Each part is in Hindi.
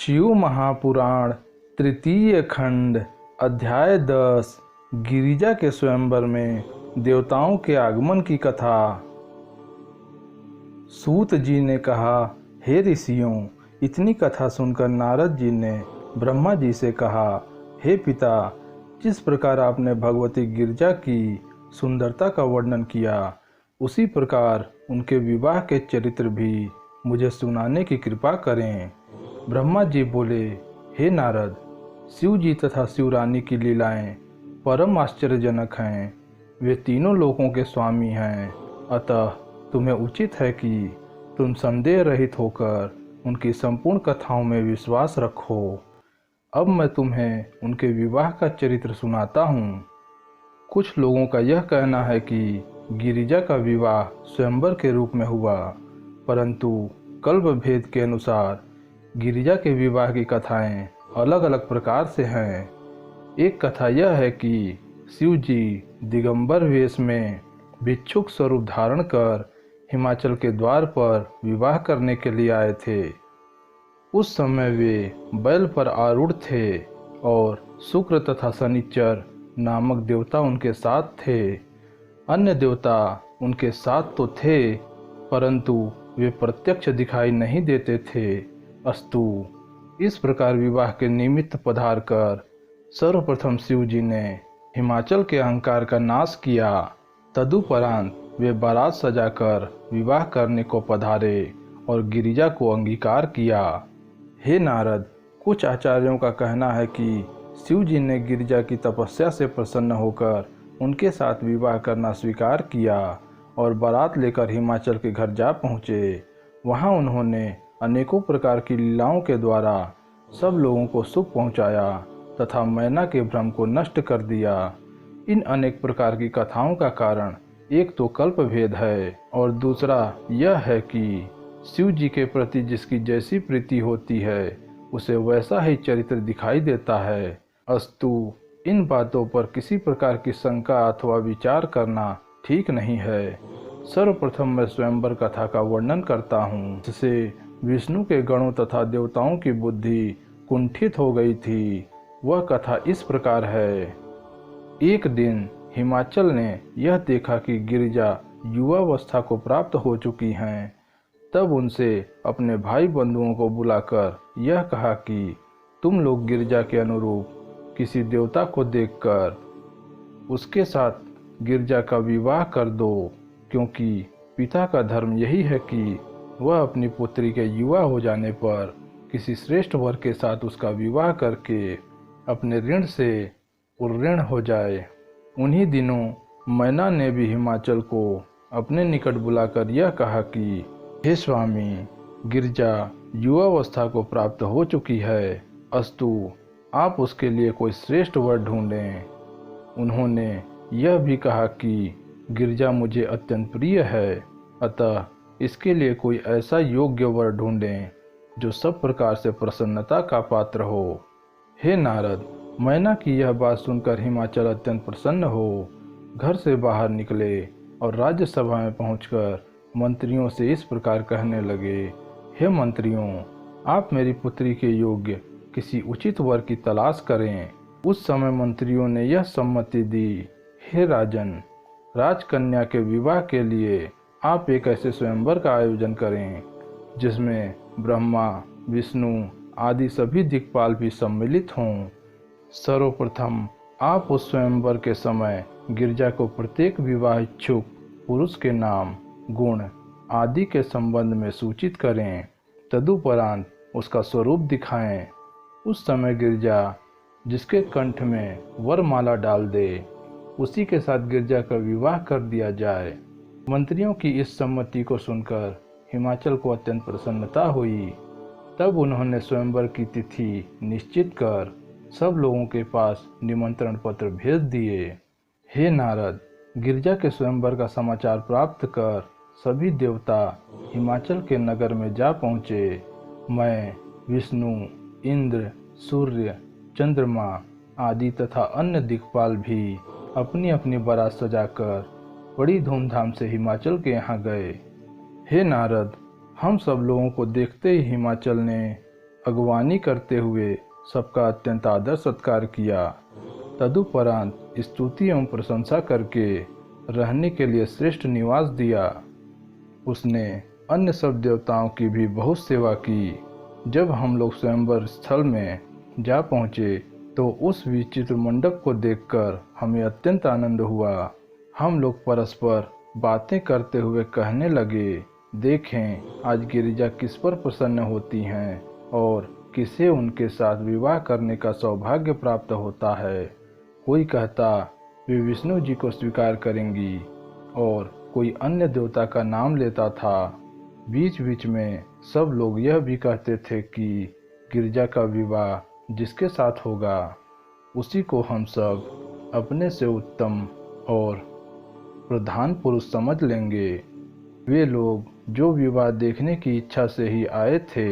शिव महापुराण तृतीय खंड अध्याय 10 गिरिजा के स्वयंवर में देवताओं के आगमन की कथा। सूत जी ने कहा, हे ऋषियों, इतनी कथा सुनकर नारद जी ने ब्रह्मा जी से कहा, हे पिता, जिस प्रकार आपने भगवती गिरिजा की सुंदरता का वर्णन किया, उसी प्रकार उनके विवाह के चरित्र भी मुझे सुनाने की कृपा करें। ब्रह्मा जी बोले, हे नारद, शिव जी तथा शिवरानी की लीलाएं परम आश्चर्यजनक हैं। वे तीनों लोकों के स्वामी हैं, अतः तुम्हें उचित है कि तुम संदेह रहित होकर उनकी संपूर्ण कथाओं में विश्वास रखो। अब मैं तुम्हें उनके विवाह का चरित्र सुनाता हूँ। कुछ लोगों का यह कहना है कि गिरिजा का विवाह स्वयंवर के रूप में हुआ, परंतु कल्प भेद के अनुसार गिरिजा के विवाह की कथाएं अलग अलग प्रकार से हैं। एक कथा यह है कि शिव जी दिगंबर वेश में भिक्षुक स्वरूप धारण कर हिमाचल के द्वार पर विवाह करने के लिए आए थे। उस समय वे बैल पर आरूढ़ थे और शुक्र तथा शनिचर नामक देवता उनके साथ थे। अन्य देवता उनके साथ तो थे, परंतु वे प्रत्यक्ष दिखाई नहीं देते थे। अस्तु, इस प्रकार विवाह के निमित्त पधार कर सर्वप्रथम शिव जी ने हिमाचल के अहंकार का नाश किया। तदुपरांत वे बारात सजाकर विवाह करने को पधारे और गिरिजा को अंगीकार किया। हे नारद, कुछ आचार्यों का कहना है कि शिव जी ने गिरिजा की तपस्या से प्रसन्न होकर उनके साथ विवाह करना स्वीकार किया और बारात लेकर हिमाचल के घर जा पहुँचे। वहाँ उन्होंने अनेकों प्रकार की लीलाओं के द्वारा सब लोगों को सुख पहुँचाया तथा मैना के भ्रम को नष्ट कर दिया। इन अनेक प्रकार की कथाओं का कारण एक तो कल्प भेद है और दूसरा यह है कि शिव जी के प्रति जिसकी जैसी प्रीति होती है उसे वैसा ही चरित्र दिखाई देता है। अस्तु, इन बातों पर किसी प्रकार की शंका अथवा विचार करना ठीक नहीं है। सर्वप्रथम मैं स्वयंवर कथा का वर्णन करता हूँ, जिससे विष्णु के गणों तथा देवताओं की बुद्धि कुंठित हो गई थी। वह कथा इस प्रकार है। एक दिन हिमाचल ने यह देखा कि गिरिजा युवावस्था को प्राप्त हो चुकी हैं। तब उनसे अपने भाई बंधुओं को बुलाकर यह कहा कि तुम लोग गिरिजा के अनुरूप किसी देवता को देखकर उसके साथ गिरिजा का विवाह कर दो, क्योंकि पिता का धर्म यही है कि वह अपनी पुत्री के युवा हो जाने पर किसी श्रेष्ठ वर के साथ उसका विवाह करके अपने ऋण से उऋण हो जाए। उन्हीं दिनों मैना ने भी हिमाचल को अपने निकट बुलाकर यह कहा कि हे स्वामी, गिरिजा युवावस्था को प्राप्त हो चुकी है, अस्तु आप उसके लिए कोई श्रेष्ठ वर ढूंढें। उन्होंने यह भी कहा कि गिरिजा मुझे अत्यंत प्रिय है, अतः इसके लिए कोई ऐसा योग्य वर ढूंढें जो सब प्रकार से प्रसन्नता का पात्र हो। हे नारद, मैना की यह बात सुनकर हिमाचल अत्यंत प्रसन्न हो घर से बाहर निकले और राज्यसभा में पहुंचकर मंत्रियों से इस प्रकार कहने लगे, हे मंत्रियों, आप मेरी पुत्री के योग्य किसी उचित वर की तलाश करें। उस समय मंत्रियों ने यह सम्मति दी, हे राजन, राजकन्या के विवाह के लिए आप एक ऐसे स्वयंवर का आयोजन करें जिसमें ब्रह्मा, विष्णु आदि सभी दिक्पाल भी सम्मिलित हों। सर्वप्रथम आप उस स्वयंवर के समय गिरिजा को प्रत्येक विवाह इच्छुक पुरुष के नाम, गुण आदि के संबंध में सूचित करें। तदुपरांत उसका स्वरूप दिखाएं। उस समय गिरिजा जिसके कंठ में वरमाला डाल दे, उसी के साथ गिरिजा का विवाह कर दिया जाए। मंत्रियों की इस सम्मति को सुनकर हिमाचल को अत्यंत प्रसन्नता हुई। तब उन्होंने स्वयंवर की तिथि निश्चित कर सब लोगों के पास निमंत्रण पत्र भेज दिए। हे नारद, गिरिजा के स्वयंवर का समाचार प्राप्त कर सभी देवता हिमाचल के नगर में जा पहुँचे। मैं, विष्णु, इंद्र, सूर्य, चंद्रमा आदि तथा अन्य दिक्पाल भी अपनी अपनी बारात सजाकर बड़ी धूमधाम से हिमाचल के यहाँ गए। हे नारद, हम सब लोगों को देखते ही हिमाचल ने अगवानी करते हुए सबका अत्यंत आदर सत्कार किया। तदुपरांत स्तुति एवं प्रशंसा करके रहने के लिए श्रेष्ठ निवास दिया। उसने अन्य सब देवताओं की भी बहुत सेवा की। जब हम लोग स्वयंवर स्थल में जा पहुँचे तो उस विचित्र मंडप को देखकर हमें अत्यंत आनंद हुआ। हम लोग परस्पर बातें करते हुए कहने लगे, देखें आज गिरिजा किस पर प्रसन्न होती हैं और किसे उनके साथ विवाह करने का सौभाग्य प्राप्त होता है। कोई कहता वे विष्णु जी को स्वीकार करेंगी और कोई अन्य देवता का नाम लेता था। बीच बीच में सब लोग यह भी कहते थे कि गिरिजा का विवाह जिसके साथ होगा उसी को हम सब अपने से उत्तम और प्रधान पुरुष समझ लेंगे। वे लोग जो विवाह देखने की इच्छा से ही आए थे,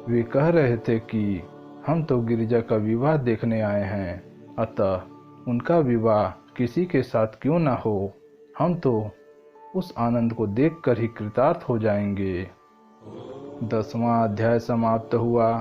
वे कह रहे थे कि हम तो गिरिजा का विवाह देखने आए हैं, अतः उनका विवाह किसी के साथ क्यों ना हो, हम तो उस आनंद को देखकर ही कृतार्थ हो जाएंगे। 10वां अध्याय समाप्त हुआ।